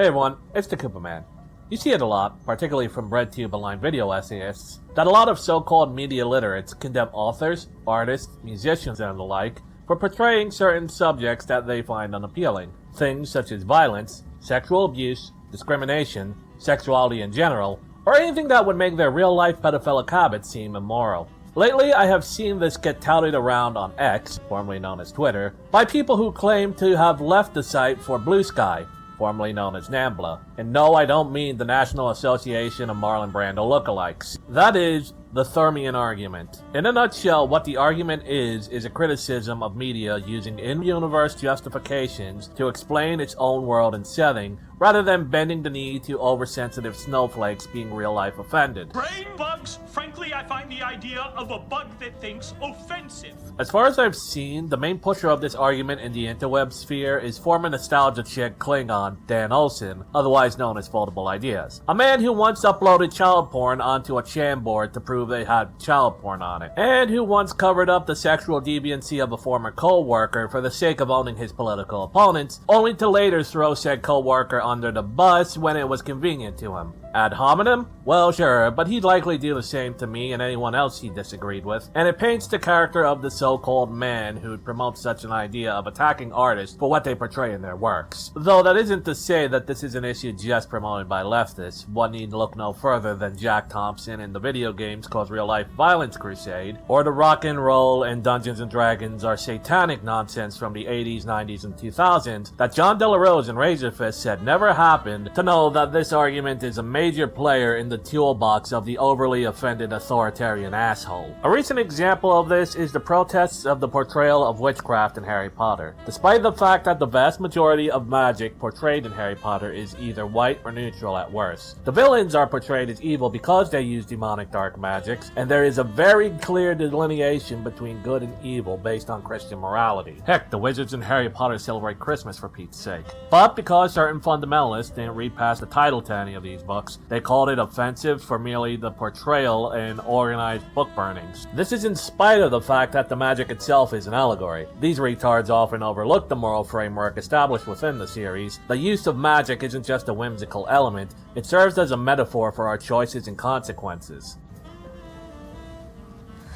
Hey everyone, it's the Koopa Man. You see it a lot, particularly from RedTube-aligned video essayists, that a lot of so-called media literates condemn authors, artists, musicians, and the like for portraying certain subjects that they find unappealing. Things such as violence, sexual abuse, discrimination, sexuality in general, or anything that would make their real-life pedophilic habits seem immoral. Lately, I have seen this get touted around on X, formerly known as Twitter, by people who claim to have left the site for Blue Sky, formerly known as NAMBLA. And no, I don't mean the National Association of Marlon Brando lookalikes. That is the Thermian Argument. In a nutshell, what the argument is a criticism of media using in-universe justifications to explain its own world and setting, rather than bending the knee to oversensitive snowflakes being real-life offended. Brain bugs? Frankly, I find the idea of a bug that thinks offensive. As far as I've seen, the main pusher of this argument in the interweb sphere is former nostalgia chick Klingon Dan Olsen, otherwise known as Foldable Ideas. A man who once uploaded child porn onto a Cham board to prove they had child porn on it, and who once covered up the sexual deviancy of a former co-worker for the sake of owning his political opponents, only to later throw said co-worker under the bus when it was convenient to him. Ad hominem? Well, sure, but he'd likely do the same to me and anyone else he disagreed with, and it paints the character of the so-called man who'd promote such an idea of attacking artists for what they portray in their works. Though that isn't to say that this is an issue just promoted by leftists. One need look no further than Jack Thompson in the video games cause real-life violence crusade, or the rock and roll and Dungeons and Dragons are satanic nonsense from the 80s, 90s, and 2000s that John De La Rose and Razorfist said never happened, to know that this argument is a major player in the toolbox of the overly offended authoritarian asshole. A recent example of this is the protests of the portrayal of witchcraft in Harry Potter. Despite the fact that the vast majority of magic portrayed in Harry Potter is either white or neutral at worst. The villains are portrayed as evil because they use demonic dark magics, and there is a very clear delineation between good and evil based on Christian morality. Heck, the wizards in Harry Potter celebrate Christmas for Pete's sake. But because certain fundamentalists didn't read past the title to any of these books, they called it offensive for merely the portrayal and organized book burnings. This is in spite of the fact that the magic itself is an allegory. These retards often overlook the moral framework established within the series. The use of magic isn't just a whimsical element, it serves as a metaphor for our choices and consequences.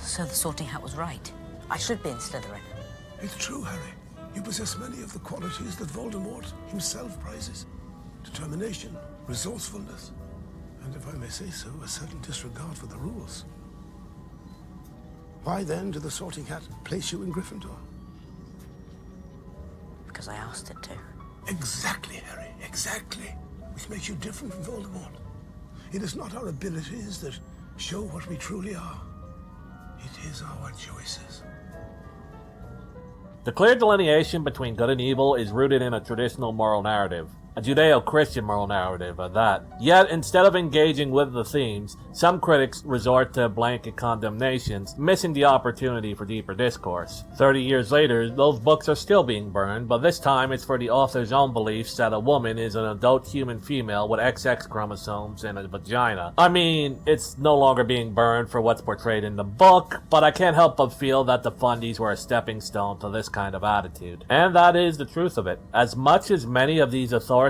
So the Sorting Hat was right. I should be in Slytherin. It's true, Harry. You possess many of the qualities that Voldemort himself prizes. Determination, resourcefulness, and if I may say so, a certain disregard for the rules. Why then did the Sorting Hat place you in Gryffindor? Because I asked it to. Exactly, Harry, exactly. Which makes you different from Voldemort. It is not our abilities that show what we truly are. It is our choices. The clear delineation between good and evil is rooted in a traditional moral narrative. A Judeo-Christian moral narrative at that. Yet, instead of engaging with the themes, some critics resort to blanket condemnations, missing the opportunity for deeper discourse. 30 years later, those books are still being burned, but this time it's for the author's own beliefs that a woman is an adult human female with XX chromosomes and a vagina. I mean, it's no longer being burned for what's portrayed in the book, but I can't help but feel that the fundies were a stepping stone to this kind of attitude. And that is the truth of it. As much as many of these authoritarian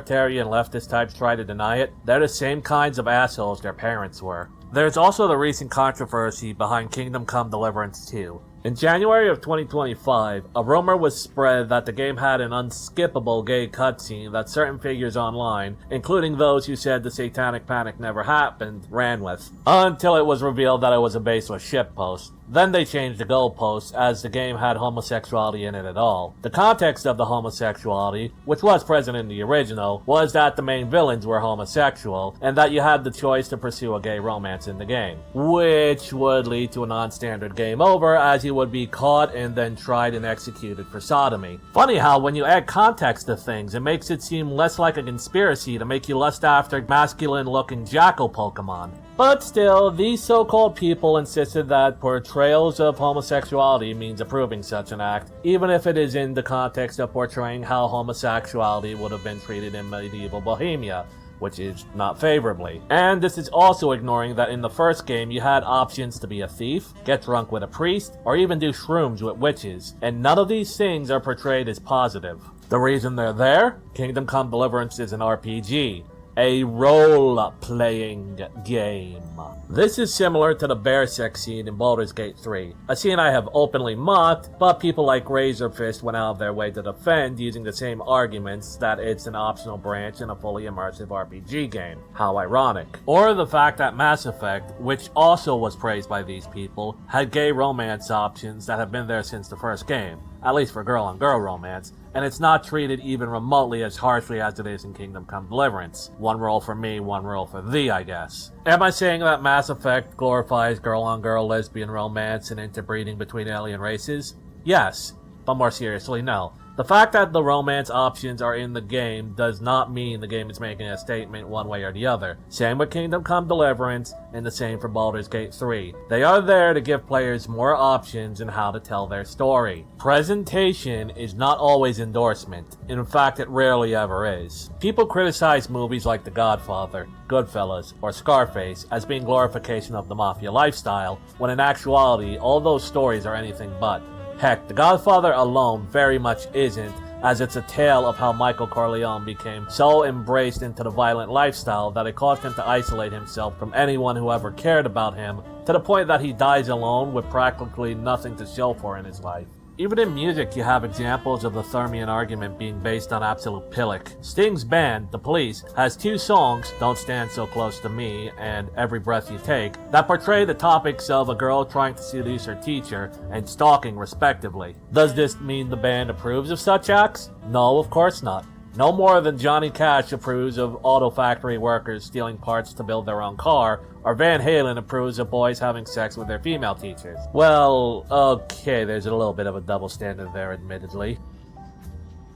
leftist types try to deny it, they're the same kinds of assholes their parents were. There's also the recent controversy behind Kingdom Come Deliverance 2. In January of 2025, a rumor was spread that the game had an unskippable gay cutscene that certain figures online, including those who said the Satanic Panic never happened, ran with, until it was revealed that it was a baseless shitpost. Then they changed the goalposts as the game had homosexuality in it at all. The context of the homosexuality, which was present in the original, was that the main villains were homosexual, and that you had the choice to pursue a gay romance in the game, which would lead to a non-standard game over, as he would be caught and then tried and executed for sodomy. Funny how when you add context to things, it makes it seem less like a conspiracy to make you lust after masculine-looking jackal Pokemon. But still, these so-called people insisted that portrayals of homosexuality means approving such an act, even if it is in the context of portraying how homosexuality would have been treated in medieval Bohemia, which is not favorably. And this is also ignoring that in the first game you had options to be a thief, get drunk with a priest, or even do shrooms with witches, and none of these things are portrayed as positive. The reason they're there? Kingdom Come Deliverance is an RPG, a role-playing game. This is similar to the bear sex scene in Baldur's Gate 3, a scene I have openly mocked, but people like Razorfist went out of their way to defend using the same arguments that it's an optional branch in a fully immersive RPG game. How ironic. Or the fact that Mass Effect, which also was praised by these people, had gay romance options that have been there since the first game, at least for girl-on-girl romance, and it's not treated even remotely as harshly as it is in Kingdom Come Deliverance. One role for me, one role for thee, I guess. Am I saying that Mass Effect glorifies girl-on-girl lesbian romance and interbreeding between alien races? Yes, but more seriously, no. The fact that the romance options are in the game does not mean the game is making a statement one way or the other. Same with Kingdom Come Deliverance, and the same for Baldur's Gate 3. They are there to give players more options in how to tell their story. Presentation is not always endorsement. In fact, it rarely ever is. People criticize movies like The Godfather, Goodfellas, or Scarface as being glorification of the mafia lifestyle, when in actuality, all those stories are anything but. Heck, The Godfather alone very much isn't, as it's a tale of how Michael Corleone became so embraced into the violent lifestyle that it caused him to isolate himself from anyone who ever cared about him, to the point that he dies alone with practically nothing to show for in his life. Even in music, you have examples of the Thermian Argument being based on absolute pillock. Sting's band, The Police, has 2 songs, Don't Stand So Close to Me and Every Breath You Take, that portray the topics of a girl trying to seduce her teacher and stalking respectively. Does this mean the band approves of such acts? No, of course not. No more than Johnny Cash approves of auto factory workers stealing parts to build their own car, or Van Halen approves of boys having sex with their female teachers. Well, okay, there's a little bit of a double standard there, admittedly.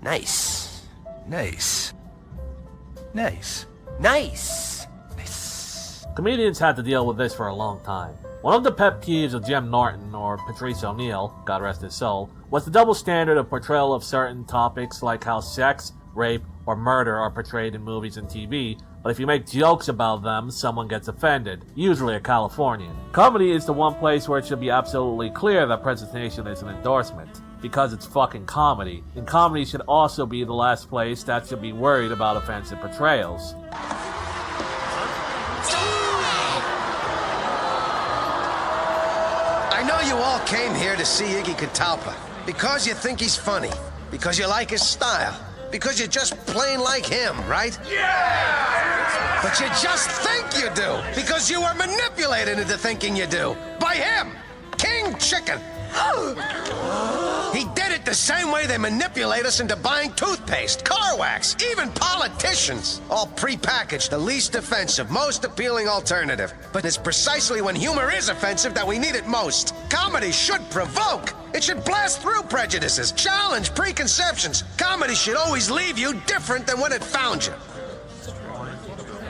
Nice. Nice. Nice. Nice. Nice. Comedians had to deal with this for a long time. One of the pet peeves of Jim Norton, or Patrice O'Neill, God rest his soul, was the double standard of portrayal of certain topics like how sex, rape, or murder are portrayed in movies and TV, but if you make jokes about them, someone gets offended, usually a Californian. Comedy is the one place where it should be absolutely clear that presentation is an endorsement, because it's fucking comedy, and comedy should also be the last place that should be worried about offensive portrayals. I know you all came here to see Iggy Catalpa because you think he's funny, because you like his style, because you just plain like him, right? Yeah! But you just think you do, because you were manipulated into thinking you do. By him! King Chicken! He did it the same way they manipulate us into buying toothpaste, car wax, even politicians. All prepackaged, the least offensive, most appealing alternative. But it's precisely when humor is offensive that we need it most. Comedy should provoke. It should blast through prejudices, challenge preconceptions. Comedy should always leave you different than when it found you.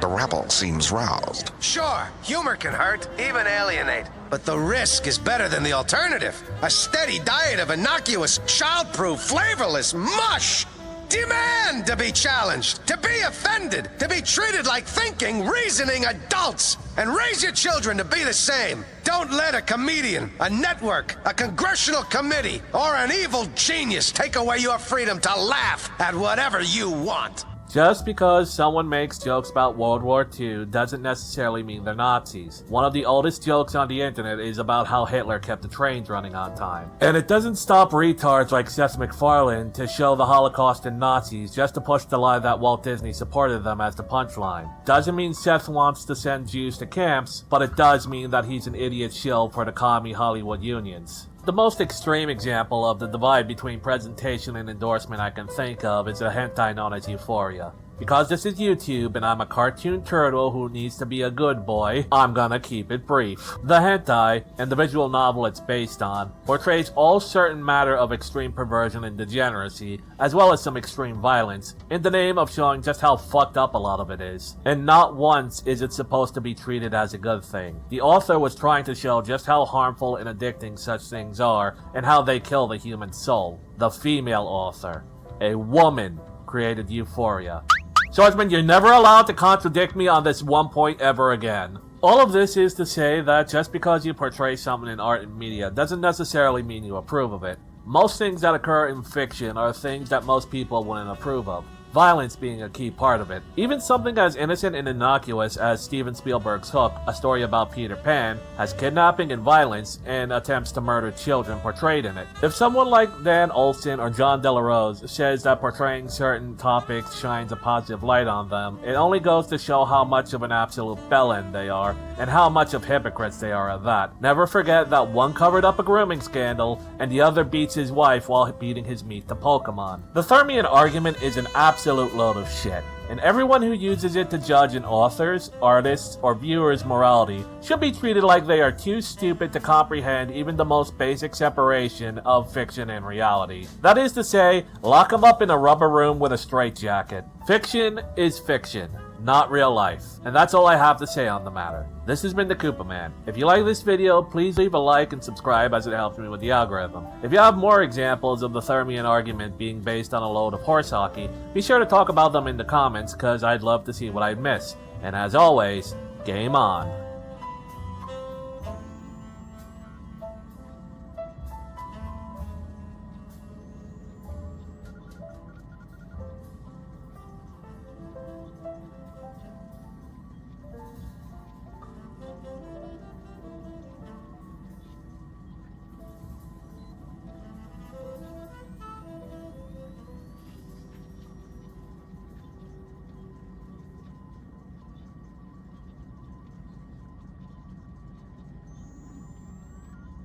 The rebel seems roused. Sure, humor can hurt, even alienate. But the risk is better than the alternative. A steady diet of innocuous, childproof, flavorless mush. Demand to be challenged, to be offended, to be treated like thinking, reasoning adults. And raise your children to be the same. Don't let a comedian, a network, a congressional committee, or an evil genius take away your freedom to laugh at whatever you want. Just because someone makes jokes about World War II doesn't necessarily mean they're Nazis. One of the oldest jokes on the internet is about how Hitler kept the trains running on time. And it doesn't stop retards like Seth MacFarlane to show the Holocaust and Nazis just to push the lie that Walt Disney supported them as the punchline. Doesn't mean Seth wants to send Jews to camps, but it does mean that he's an idiot shill for the commie Hollywood unions. The most extreme example of the divide between presentation and endorsement I can think of is a hentai known as Euphoria. Because this is YouTube and I'm a cartoon turtle who needs to be a good boy, I'm gonna keep it brief. The hentai, and the visual novel it's based on, portrays all certain matter of extreme perversion and degeneracy, as well as some extreme violence, in the name of showing just how fucked up a lot of it is. And not once is it supposed to be treated as a good thing. The author was trying to show just how harmful and addicting such things are, and how they kill the human soul. The female author, a woman, created Euphoria. Swordsman, you're never allowed to contradict me on this one point ever again. All of this is to say that just because you portray something in art and media doesn't necessarily mean you approve of it. Most things that occur in fiction are things that most people wouldn't approve of, violence being a key part of it. Even something as innocent and innocuous as Steven Spielberg's Hook, a story about Peter Pan, has kidnapping and violence and attempts to murder children portrayed in it. If someone like Dan Olson or John Delarose says that portraying certain topics shines a positive light on them, it only goes to show how much of an absolute bellend they are, and how much of hypocrites they are at that. Never forget that one covered up a grooming scandal, and the other beats his wife while beating his meat to Pokemon. The Thermian Argument is an absolute load of shit, and everyone who uses it to judge an author's, artist's, or viewer's morality should be treated like they are too stupid to comprehend even the most basic separation of fiction and reality. That is to say, lock them up in a rubber room with a straitjacket. Fiction is fiction, not real life. And that's all I have to say on the matter. This has been the Koopa Man. If you like this video, please leave a like and subscribe as it helps me with the algorithm. If you have more examples of the Thermian Argument being based on a load of horse hockey, be sure to talk about them in the comments, cause I'd love to see what I'd miss. And as always, game on.